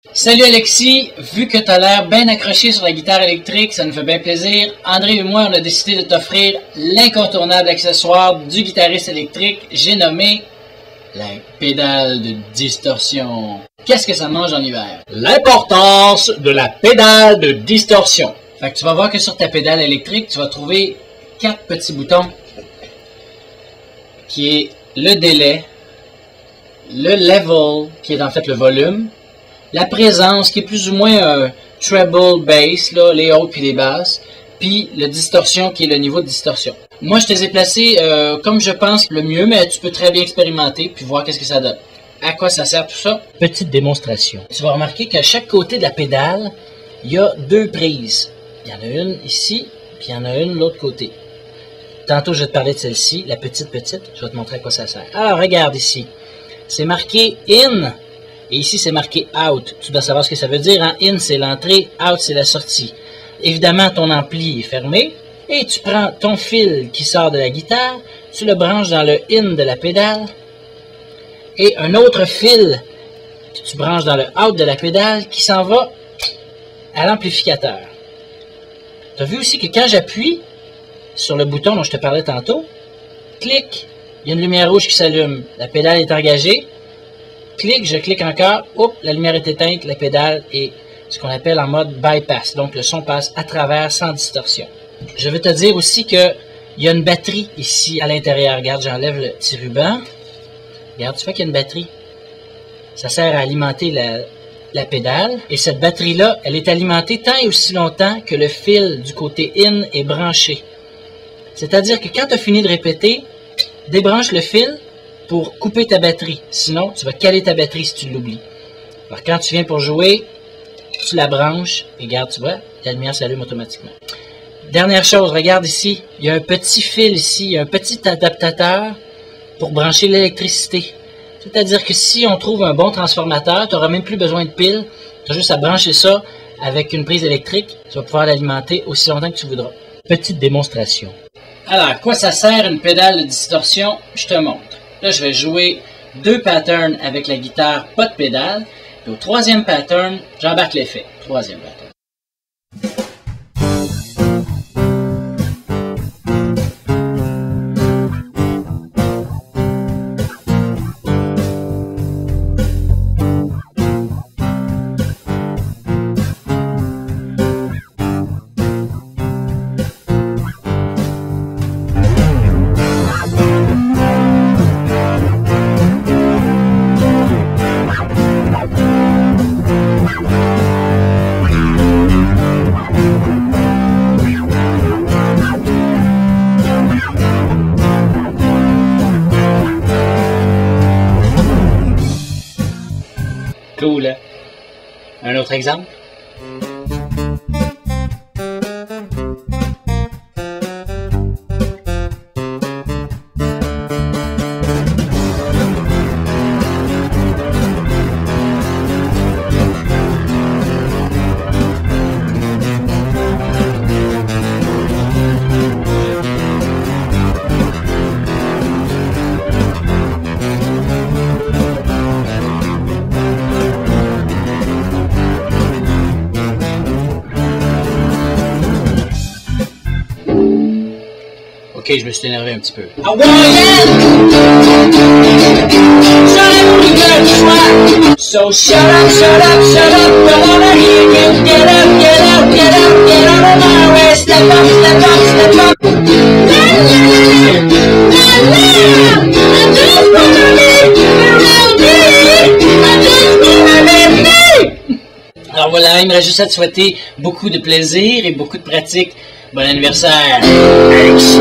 Salut Alexis, vu que tu as l'air bien accroché sur la guitare électrique, ça nous fait bien plaisir. André et moi, on a décidé de t'offrir l'incontournable accessoire du guitariste électrique. J'ai nommé la pédale de distorsion. Qu'est-ce que ça mange en hiver? L'importance de la pédale de distorsion. Fait que tu vas voir que sur ta pédale électrique, tu vas trouver 4 petits boutons qui est le délai, le level, qui est en fait le volume, la présence, qui est plus ou moins un treble bass, là, les hautes puis les basses, puis le distorsion, qui est le niveau de distorsion. Moi, je te les ai placés comme je pense le mieux, mais tu peux très bien expérimenter puis voir qu'est-ce que ça donne. À quoi ça sert tout ça? Petite démonstration. Tu vas remarquer qu'à chaque côté de la pédale, il y a 2 prises. Il y en a une ici, puis il y en a une de l'autre côté. Tantôt, je vais te parler de celle-ci, la petite. Je vais te montrer à quoi ça sert. Alors, regarde ici. C'est marqué « in ». Et ici, c'est marqué « out ». Tu dois savoir ce que ça veut dire. Hein? « In », c'est l'entrée, « out », c'est la sortie. Évidemment, ton ampli est fermé. Et tu prends ton fil qui sort de la guitare, tu le branches dans le « in » de la pédale. Et un autre fil que tu branches dans le « out » de la pédale qui s'en va à l'amplificateur. Tu as vu aussi que quand j'appuie sur le bouton dont je te parlais tantôt, clic, il y a une lumière rouge qui s'allume. La pédale est engagée. Clic, je clique encore, hop, la lumière est éteinte, la pédale est ce qu'on appelle en mode bypass. Donc le son passe à travers sans distorsion. Je veux te dire aussi qu'il y a une batterie ici à l'intérieur. Regarde, j'enlève le petit ruban. Regarde, tu vois qu'il y a une batterie. Ça sert à alimenter la pédale. Et cette batterie-là, elle est alimentée tant et aussi longtemps que le fil du côté in est branché. C'est-à-dire que quand tu as fini de répéter, débranche le fil pour couper ta batterie. Sinon, tu vas caler ta batterie si tu l'oublies. Alors, quand tu viens pour jouer, tu la branches et regarde, tu vois, la lumière s'allume automatiquement. Dernière chose, regarde ici, il y a un petit fil ici, il y a un petit adaptateur pour brancher l'électricité. C'est-à-dire que si on trouve un bon transformateur, tu n'auras même plus besoin de piles, tu as juste à brancher ça avec une prise électrique, tu vas pouvoir l'alimenter aussi longtemps que tu voudras. Petite démonstration. Alors, à quoi ça sert une pédale de distorsion? Je te montre. Là, je vais jouer 2 patterns avec la guitare, pas de pédale. Et au 3e pattern, j'embarque l'effet. 3e pattern. Cool. Un autre exemple? Ok, je me suis énervé un petit peu. So shut up, don't wanna hear you. Get up on my way. Step up. Alors voilà, il me reste juste à te souhaiter beaucoup de plaisir et beaucoup de pratique. Bon anniversaire, Alexis.